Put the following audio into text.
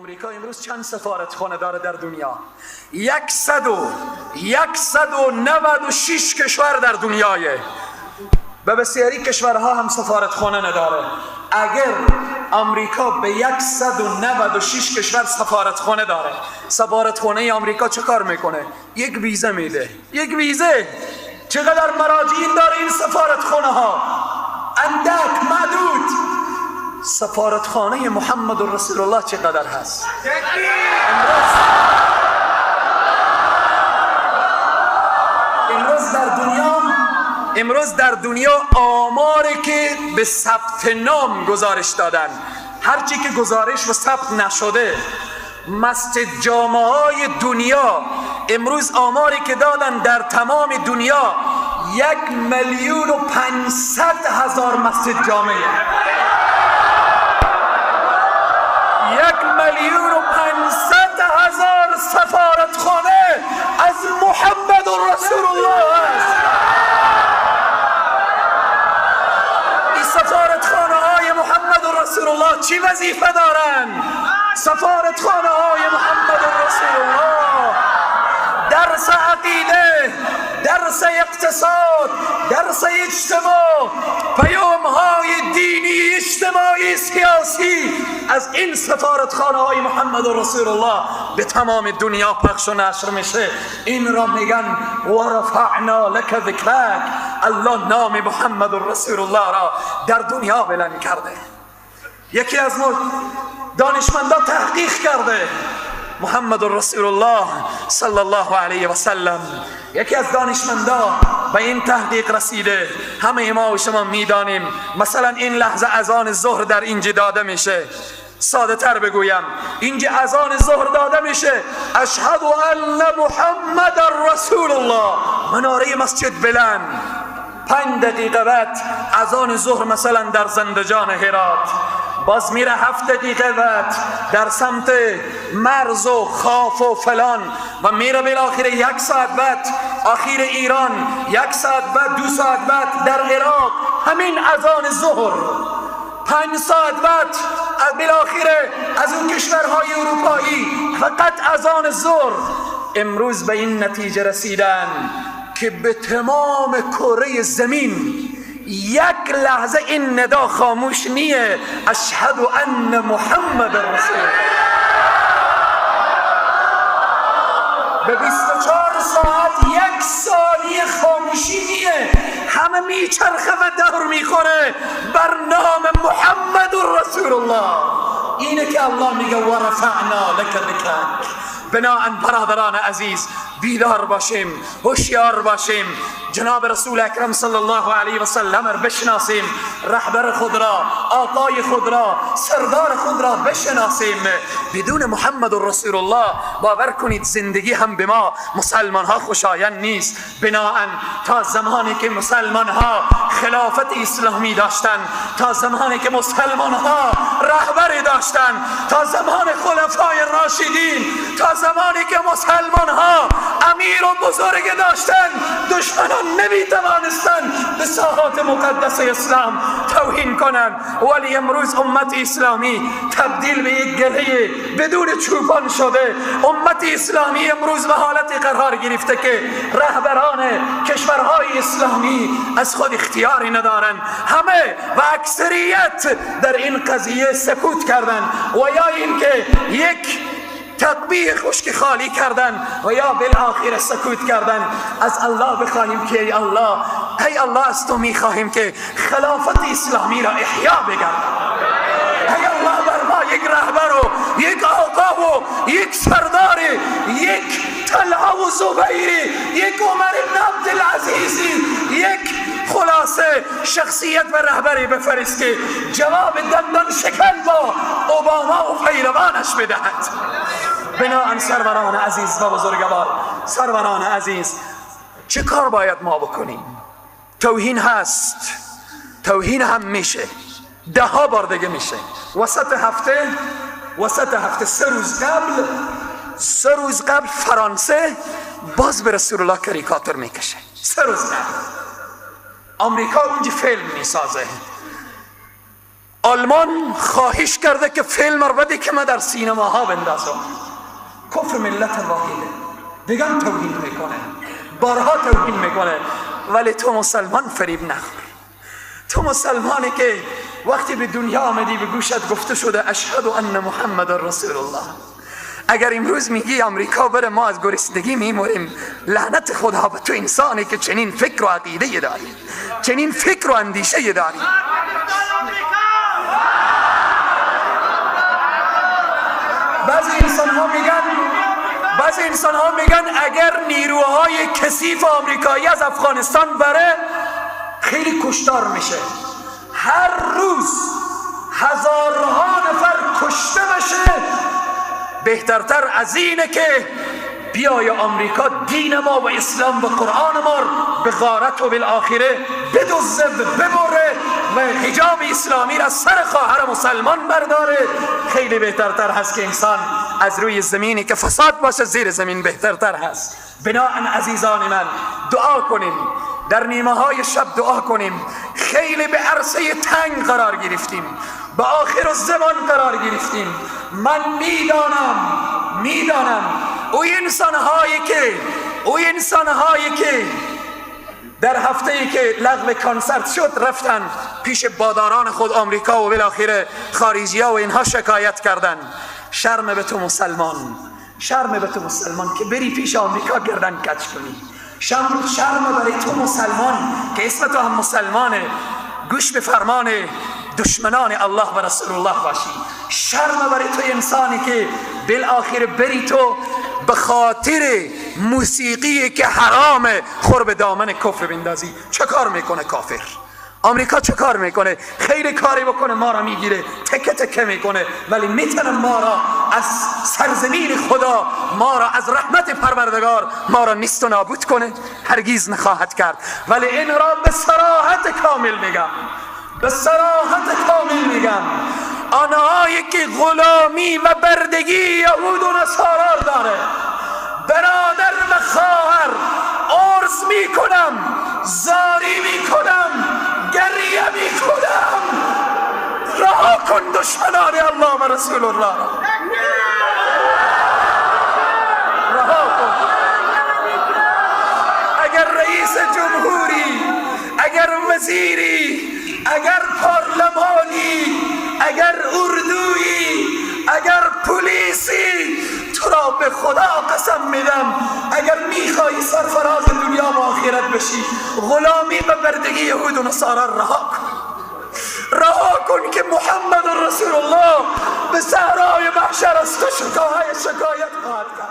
آمریکا امروز چند سفارتخانه داره در دنیا؟ 196 کشور در دنیاه و بسیاری کشورها هم سفارتخانه نداره. اگر آمریکا به 196 کشور سفارتخانه داره، سفارتخانه آمریکا چه کار میکنه؟ یک ویزه میده. یک ویزه. چقدر مراجعین داره این سفارتخانه ها؟ اندک، معدود. سفارتخانه محمد رسول الله چقدر هست؟ امروز در دنیا آماری که به ثبت نام گزارش دادن، هرچی که گزارش و ثبت نشده، مسجد جامعه های دنیا امروز آماری که دادن در تمام دنیا 1,500,000 مسجد جامعه، 1,500,000 سفارتخانه از محمد رسول الله است. این سفارتخانه های محمد رسول الله چی وظیفه دارن؟ سفارتخانه های محمد رسول الله درس عقیده، درس اقتصاد، درس اجتماع، پیام های دینی، اجتماعی، سیاسی از این سفارتخانه های محمد رسول الله به تمام دنیا پخش و نشر میشه. این را میگن ورفعنا لك ذکرک. الله نام محمد رسول الله را در دنیا بلند کرده. یکی از دانشمندان تحقیق کرده محمد رسول الله صلی الله علیه و سلم، یکی از دانشمندان به این تحقیق رسیده. همه ما و شما میدانیم مثلا این لحظه اذان ظهر در اینجا داده میشه. ساده تر بگویم، اینجا اذان ظهر داده میشه، اشهد ان محمد رسول الله، مناره مسجد بلند. 5 دقیقه بعد اذان ظهر مثلا در زندجان هرات، باز میره 7 دقیقه بعد در سمت مرز و خاف و فلان و میره بالاخره 1 ساعت بعد آخر ایران، 1 ساعت بعد 2 ساعت بعد در عراق همین اذان ظهر، 5 ساعت بعد بالاخره از اون کشورهای اروپایی فقط اذان ظهر. امروز به این نتیجه رسیدن که به تمام کره زمین 1 لحظه این ندا خاموش نیه، اشهد ان محمد رسول الله. به 24 ساعت 1 ثانیه خاموشی نیه، همه میچرخه و دور میخوره بر نام محمد رسول الله. اینه که الله میگه ورفعنا لك ذکرک. بناهن برادران عزیز بیدار باشیم، هوشیار باشیم، جناب رسول اکرم صلی الله علیه و سلم را بشناسیم، رهبر خود را، آقای خود را، سردار خود را بشناسیم. بدون محمد رسول الله باور کنید زندگی هم به ما مسلمان ها خوشایند نیست. بناهن تا زمانی که مسلمان ها خلافت اسلامی داشتن، تا زمانی که مسلمان ها رهبر داشتن، تا زمان خلفای راشدین، تا زمانی که مسلمان ها امیر و بزرگ داشتن، دشمنان نمیتوانستن به ساحات مقدس اسلام توهین کنند. ولی امروز امت اسلامی تبدیل به یک گله بدون چوپان شده. امت اسلامی امروز به حالتی قرار گرفته که رهبران کشورهای اسلامی از خود اختیاری ندارن، همه و اکثریت در این قضیه سکوت کردن و یا اینکه یک تقبیح خشک خالی کردن و یا بالاخره سکوت کردن. از الله بخواهیم که ای الله از تو میخواهیم که خلافت اسلامی را احیا بگردان. ای الله بر ما یک رهبر و یک آقا و یک سردار، یک طلحه و زبیری، یک عمر بن عبدالعزیزی، یک خلاصه شخصیت و رهبری بفرست که جواب دندان شکن با اوباما و پیروانش بدهد. بناهن سروران عزیز و بزرگوار، سروران عزیز، چه کار باید ما بکنیم؟ توهین هست، توهین هم میشه، 10 بار دیگه میشه. وسط هفته 3 روز قبل فرانسه باز به رسول الله کریکاتور میکشه. 3 روز قبل آمریکا اونجا فیلم میسازه، آلمان خواهش کرده که فیلم رو بده که ما در سینماها بندازم. کفر ملت واحده، دیگه توهین میکنه، بارها توهین میکنه. ولی تو مسلمان فریب نخور. تو مسلمانی که وقتی به دنیا آمدی به گوشت گفته شده اشهد ان محمد رسول الله، اگر امروز میگی امریکا بره ما از گرسنگی میموریم، لعنت خدا به تو انسانی که چنین فکر و عقیده داری، چنین فکر و اندیشه داری. بعضی انسان ها میگن اگر نیروهای کثیف آمریکایی از افغانستان بره خیلی کشتار میشه. هر روز هزارها نفر کشته بشه بهترتر از اینه که بیای آمریکا دین ما و اسلام و قرآن ما به غارت و بالآخره بدزده و ببره و حجاب اسلامی را سر خواهر مسلمان برداره. خیلی بهترتر هست که انسان از روی زمینی که فساد باشه زیر زمین بهترتر هست. بناهن عزیزان من دعا کنیم، در نیمه های شب دعا کنیم. خیلی به عرصه تنگ قرار گرفتیم، به آخر الزمان قرار گرفتیم. من میدانم او انسانهایی که در هفته‌ای که لغو کنسرت شد رفتن پیش باداران خود آمریکا و بالاخره خارجی‌ها و اینها شکایت کردن. شرم به تو مسلمان، شرم به تو مسلمان که بری پیش آمریکا گردن کج کنی. شرم برای تو مسلمان که اسم تو هم مسلمانه، گوش به فرمان دشمنان الله و رسول الله باشی. شرم برای تو انسانی که بالاخره بری تو به خاطر موسیقی که حرامه خور به دامن کفر بندازی. چه کار میکنه کافر؟ آمریکا چه کار میکنه؟ خیلی کاری بکنه ما را میگیره، تکه تکه میکنه، ولی میتونه ما را از سرزمین خدا، ما را از رحمت پروردگار ما را نیست و نابود کنه؟ هرگیز نخواهد کرد. ولی این را به صراحت کامل میگم، آنهایی که غلامی و بردگی یهود و نصارا داره، برادر و خواهر عرض میکنم، زاری میکنم، گریه میکنم، رها کن دشمنان الله و رسول الله، رها کن. اگر رئیس جمهوری، اگر وزیری، اگر پارلمانی، اگر اردویی، اگر پلیسی، تو را به خدا قسم میدم اگر میخوایی سرفراز دنیا و آخرت بشی، غلامی و بردگی یهود و نصارا رها کن که محمد رسول الله به صحرای محشر از تو شکایت خواهد کرد.